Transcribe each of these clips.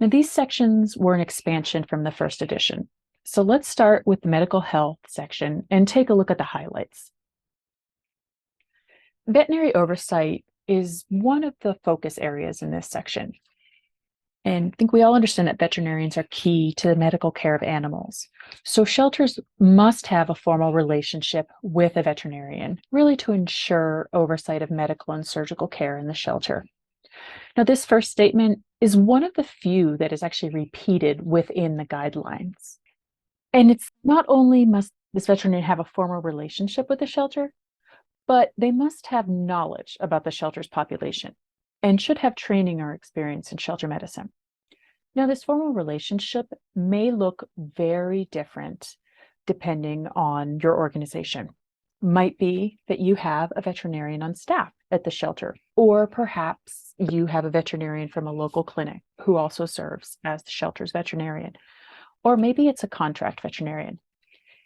Now, these sections were an expansion from the first edition. So let's start with the medical health section and take a look at the highlights. Veterinary oversight is one of the focus areas in this section. And I think we all understand that veterinarians are key to the medical care of animals. So shelters must have a formal relationship with a veterinarian, really to ensure oversight of medical and surgical care in the shelter. Now, this first statement is one of the few that is actually repeated within the guidelines. And it's not only must this veterinarian have a formal relationship with the shelter, but they must have knowledge about the shelter's population and should have training or experience in shelter medicine. Now, this formal relationship may look very different depending on your organization. Might be that you have a veterinarian on staff at the shelter, or perhaps you have a veterinarian from a local clinic who also serves as the shelter's veterinarian, or maybe it's a contract veterinarian.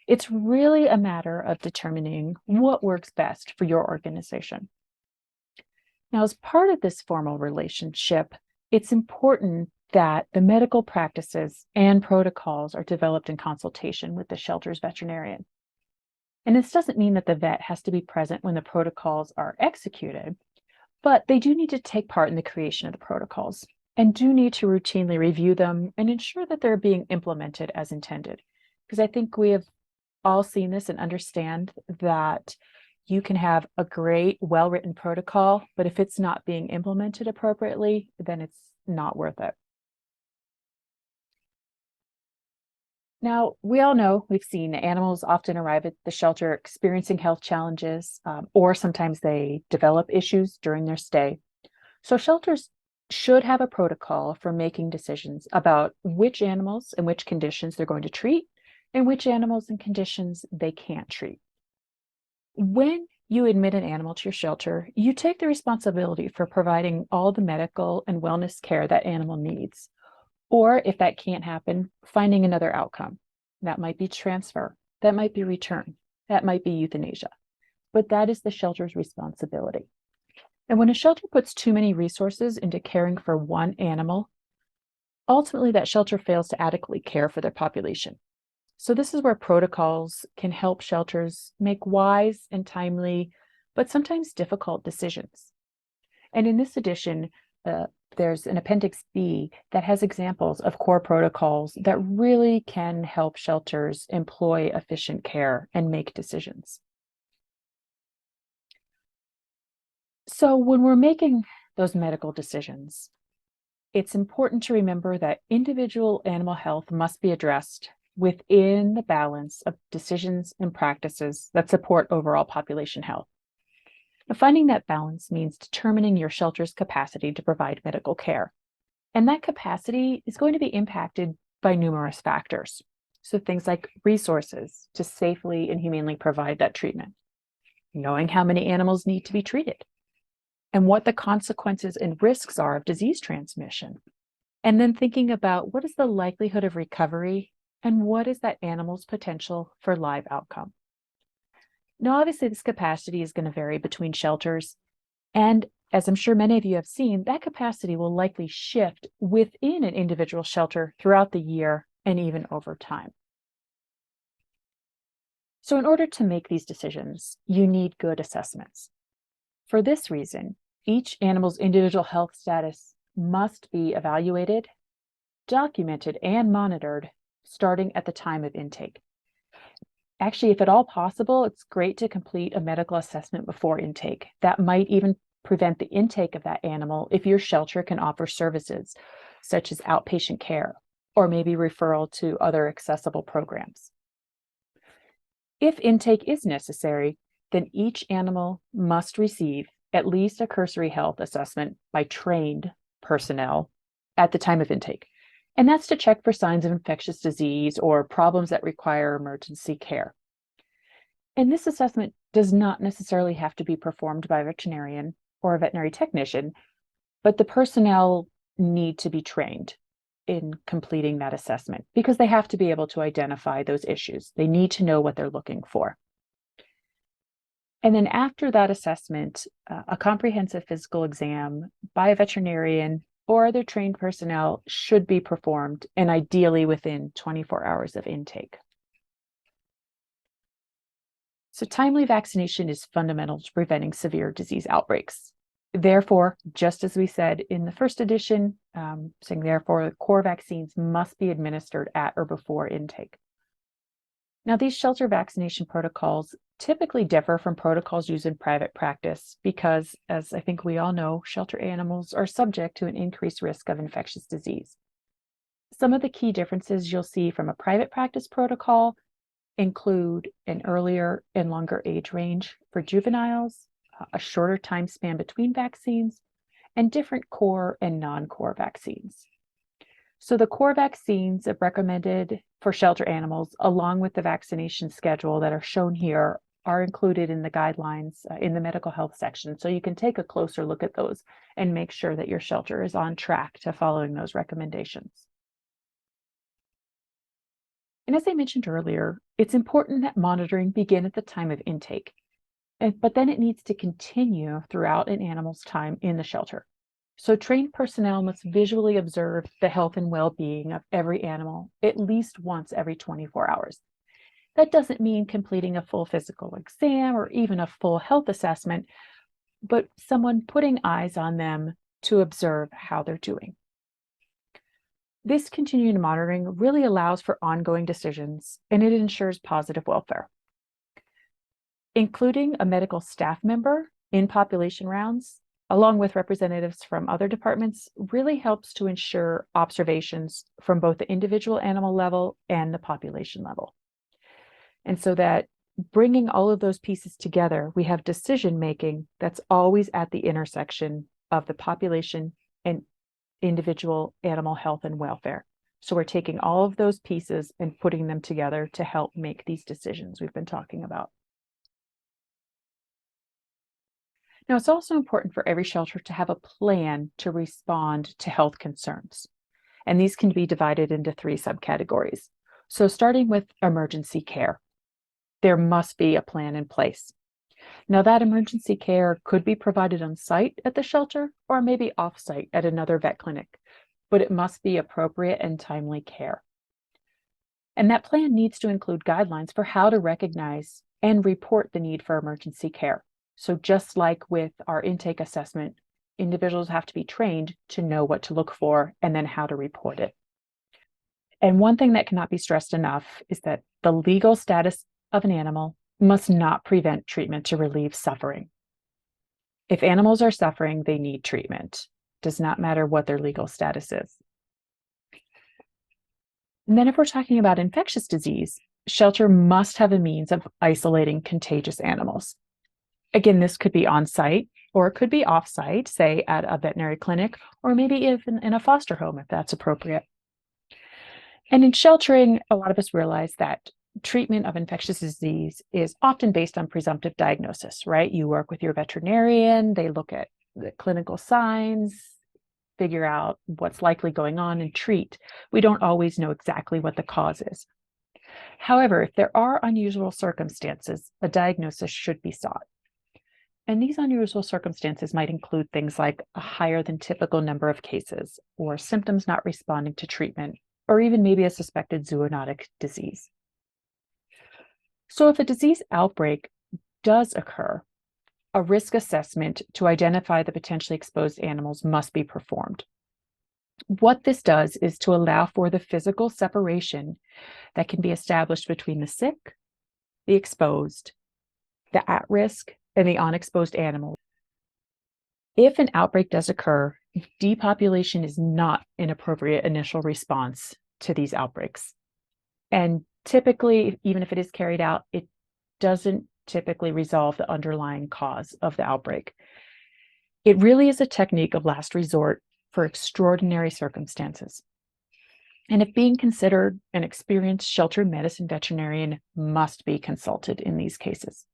It's really a matter of determining what works best for your organization. Now, as part of this formal relationship, it's important that the medical practices and protocols are developed in consultation with the shelter's veterinarian. And this doesn't mean that the vet has to be present when the protocols are executed, but they do need to take part in the creation of the protocols and do need to routinely review them and ensure that they're being implemented as intended. Because I think we have all seen this and understand that you can have a great, well-written protocol, but if it's not being implemented appropriately, then it's not worth it. Now, we all know, we've seen animals often arrive at the shelter experiencing health challenges, or sometimes they develop issues during their stay. So shelters should have a protocol for making decisions about which animals and which conditions they're going to treat and which animals and conditions they can't treat. When you admit an animal to your shelter, you take the responsibility for providing all the medical and wellness care that animal needs. Or if that can't happen, finding another outcome. That might be transfer, that might be return, that might be euthanasia. But that is the shelter's responsibility. And when a shelter puts too many resources into caring for one animal, ultimately that shelter fails to adequately care for their population. So this is where protocols can help shelters make wise and timely, but sometimes difficult decisions. And in this edition, there's an Appendix B that has examples of core protocols that really can help shelters employ efficient care and make decisions. So when we're making those medical decisions, it's important to remember that individual animal health must be addressed within the balance of decisions and practices that support overall population health. Now, finding that balance means determining your shelter's capacity to provide medical care. And that capacity is going to be impacted by numerous factors. So things like resources to safely and humanely provide that treatment, knowing how many animals need to be treated, and what the consequences and risks are of disease transmission. And then thinking about what is the likelihood of recovery and what is that animal's potential for live outcome. Now, obviously, this capacity is going to vary between shelters. And as I'm sure many of you have seen, that capacity will likely shift within an individual shelter throughout the year and even over time. So in order to make these decisions, you need good assessments. For this reason, each animal's individual health status must be evaluated, documented, and monitored starting at the time of intake. Actually, if at all possible, it's great to complete a medical assessment before intake. That might even prevent the intake of that animal if your shelter can offer services such as outpatient care or maybe referral to other accessible programs. If intake is necessary, then each animal must receive at least a cursory health assessment by trained personnel at the time of intake. And that's to check for signs of infectious disease or problems that require emergency care. And this assessment does not necessarily have to be performed by a veterinarian or a veterinary technician, but the personnel need to be trained in completing that assessment because they have to be able to identify those issues. They need to know what they're looking for. And then after that assessment, a comprehensive physical exam by a veterinarian or other trained personnel should be performed, and ideally within 24 hours of intake. So timely vaccination is fundamental to preventing severe disease outbreaks. Therefore, just as we said in the first edition, saying therefore, core vaccines must be administered at or before intake. Now, these shelter vaccination protocols typically differ from protocols used in private practice because, as I think we all know, shelter animals are subject to an increased risk of infectious disease. Some of the key differences you'll see from a private practice protocol include an earlier and longer age range for juveniles, a shorter time span between vaccines, and different core and non-core vaccines. So the core vaccines recommended for shelter animals, along with the vaccination schedule that are shown here, are included in the guidelines in the medical health section. So you can take a closer look at those and make sure that your shelter is on track to following those recommendations. And as I mentioned earlier, it's important that monitoring begin at the time of intake, but then it needs to continue throughout an animal's time in the shelter. So trained personnel must visually observe the health and well-being of every animal at least once every 24 hours. That doesn't mean completing a full physical exam or even a full health assessment, but someone putting eyes on them to observe how they're doing. This continued monitoring really allows for ongoing decisions, and it ensures positive welfare. Including a medical staff member in population rounds, along with representatives from other departments, really helps to ensure observations from both the individual animal level and the population level. And so that bringing all of those pieces together, we have decision-making that's always at the intersection of the population and individual animal health and welfare. So we're taking all of those pieces and putting them together to help make these decisions we've been talking about. Now, it's also important for every shelter to have a plan to respond to health concerns. And these can be divided into 3 subcategories. So starting with emergency care, there must be a plan in place. Now, that emergency care could be provided on site at the shelter or maybe off-site at another vet clinic, but it must be appropriate and timely care. And that plan needs to include guidelines for how to recognize and report the need for emergency care. So just like with our intake assessment, individuals have to be trained to know what to look for and then how to report it. And one thing that cannot be stressed enough is that the legal status of an animal must not prevent treatment to relieve suffering. If animals are suffering, they need treatment. It does not matter what their legal status is. And then if we're talking about infectious disease, shelter must have a means of isolating contagious animals. Again, this could be on-site or it could be off-site, say at a veterinary clinic, or maybe even in a foster home if that's appropriate. And in sheltering, a lot of us realize that treatment of infectious disease is often based on presumptive diagnosis, right? You work with your veterinarian, they look at the clinical signs, figure out what's likely going on and treat. We don't always know exactly what the cause is. However, if there are unusual circumstances, a diagnosis should be sought. And these unusual circumstances might include things like a higher than typical number of cases, or symptoms not responding to treatment, or even maybe a suspected zoonotic disease. So if a disease outbreak does occur, a risk assessment to identify the potentially exposed animals must be performed. What this does is to allow for the physical separation that can be established between the sick, the exposed, the at-risk, and the unexposed animals. If an outbreak does occur, depopulation is not an appropriate initial response to these outbreaks. And typically, even if it is carried out, it doesn't typically resolve the underlying cause of the outbreak. It really is a technique of last resort for extraordinary circumstances. And if being considered, an experienced shelter medicine veterinarian must be consulted in these cases.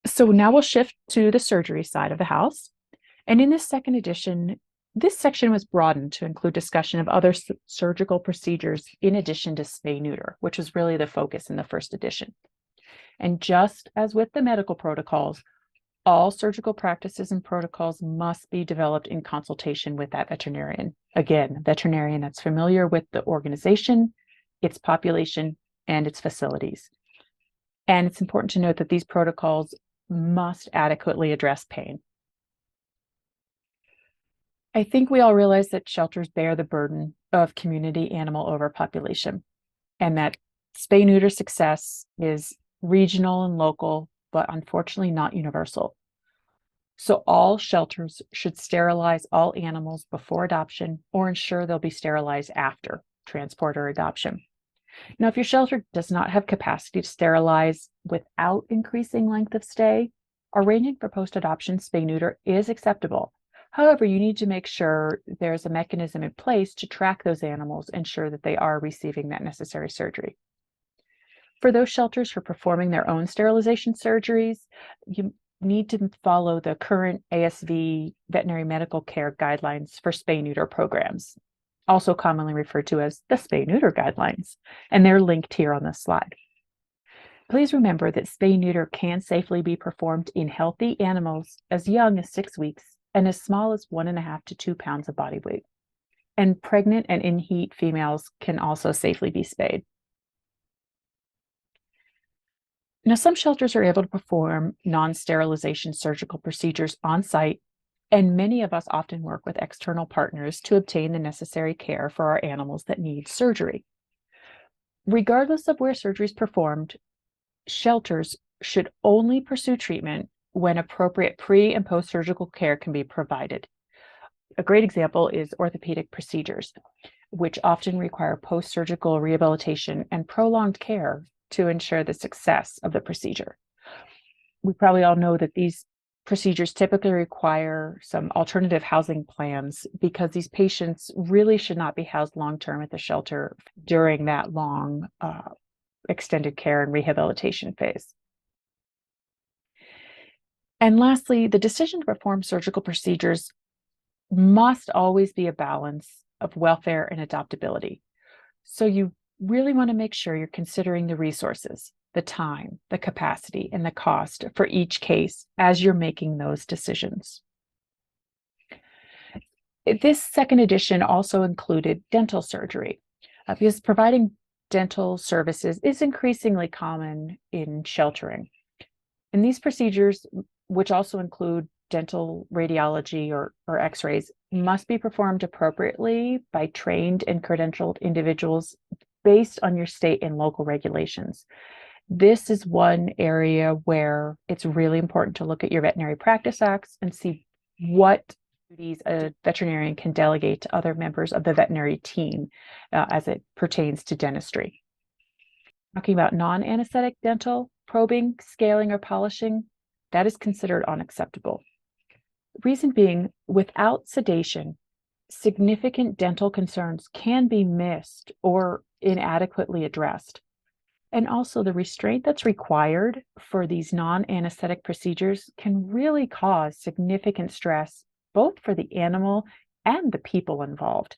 So now we'll shift to the surgery side of the house. And in this second edition, this section was broadened to include discussion of other surgical procedures in addition to spay-neuter, which was really the focus in the first edition. And just as with the medical protocols, All surgical practices and protocols must be developed in consultation with that veterinarian. Again, a veterinarian that's familiar with the organization, its population, and its facilities. And it's important to note that these protocols must adequately address pain. I think we all realize that shelters bear the burden of community animal overpopulation, and that spay-neuter success is regional and local, but unfortunately not universal. So all shelters should sterilize all animals before adoption or ensure they'll be sterilized after transport or adoption. Now, if your shelter does not have capacity to sterilize without increasing length of stay, arranging for post-adoption spay-neuter is acceptable. However, you need to make sure there's a mechanism in place to track those animals, ensure that they are receiving that necessary surgery. For those shelters who are performing their own sterilization surgeries, you need to follow the current ASV veterinary medical care guidelines for spay-neuter programs, also commonly referred to as the spay-neuter guidelines, and they're linked here on this slide. Please remember that spay-neuter can safely be performed in healthy animals as young as 6 weeks and as small as 1.5 to 2 pounds of body weight. And pregnant and in heat females can also safely be spayed. Now, some shelters are able to perform non-sterilization surgical procedures on site, and many of us often work with external partners to obtain the necessary care for our animals that need surgery. Regardless of where surgery is performed, shelters should only pursue treatment when appropriate pre- and post-surgical care can be provided. A great example is orthopedic procedures, which often require post-surgical rehabilitation and prolonged care to ensure the success of the procedure. We probably all know that these procedures typically require some alternative housing plans because these patients really should not be housed long-term at the shelter during that long extended care and rehabilitation phase. And lastly, the decision to perform surgical procedures must always be a balance of welfare and adoptability. So you really want to make sure you're considering the resources, the time, the capacity, and the cost for each case as you're making those decisions. This second edition also included dental surgery because providing dental services is increasingly common in sheltering. And these procedures, which also include dental radiology or x-rays, must be performed appropriately by trained and credentialed individuals based on your state and local regulations. This is one area where it's really important to look at your veterinary practice acts and see what duties a veterinarian can delegate to other members of the veterinary team as it pertains to dentistry. Talking about non-anesthetic dental, probing, scaling, or polishing, that is considered unacceptable. Reason being, without sedation, significant dental concerns can be missed or inadequately addressed. And also the restraint that's required for these non-anesthetic procedures can really cause significant stress, both for the animal and the people involved.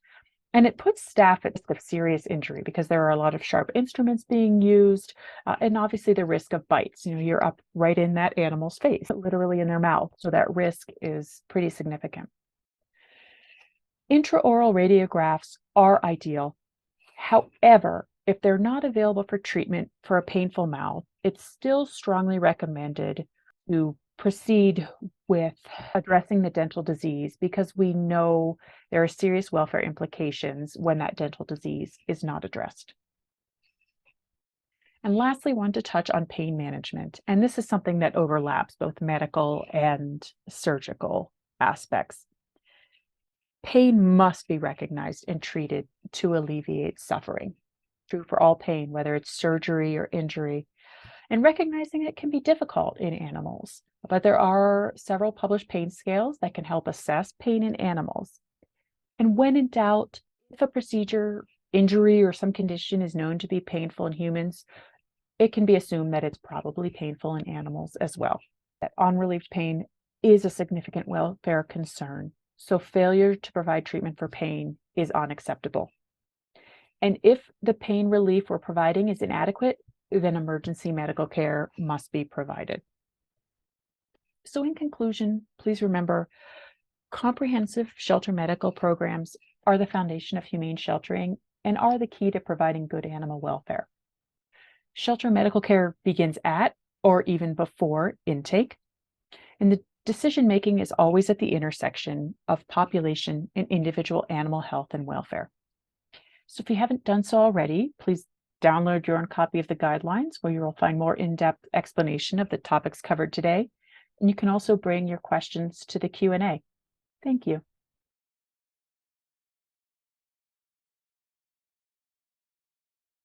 And it puts staff at risk of serious injury because there are a lot of sharp instruments being used, and obviously the risk of bites. You're up right in that animal's face, literally in their mouth. So that risk is pretty significant. Intraoral radiographs are ideal. However, if they're not available for treatment for a painful mouth, it's still strongly recommended to proceed with addressing the dental disease because we know there are serious welfare implications when that dental disease is not addressed. And lastly, I want to touch on pain management. And this is something that overlaps both medical and surgical aspects. Pain must be recognized and treated to alleviate suffering. True for all pain, whether it's surgery or injury. And recognizing it can be difficult in animals, but there are several published pain scales that can help assess pain in animals. And when in doubt, if a procedure, injury, or some condition is known to be painful in humans, it can be assumed that it's probably painful in animals as well. That unrelieved pain is a significant welfare concern, so failure to provide treatment for pain is unacceptable. And if the pain relief we're providing is inadequate, then emergency medical care must be provided. So in conclusion, please remember, comprehensive shelter medical programs are the foundation of humane sheltering and are the key to providing good animal welfare. Shelter medical care begins at or even before intake, and the decision-making is always at the intersection of population and individual animal health and welfare. So if you haven't done so already, please download your own copy of the guidelines where you will find more in-depth explanation of the topics covered today. And you can also bring your questions to the Q&A. Thank you.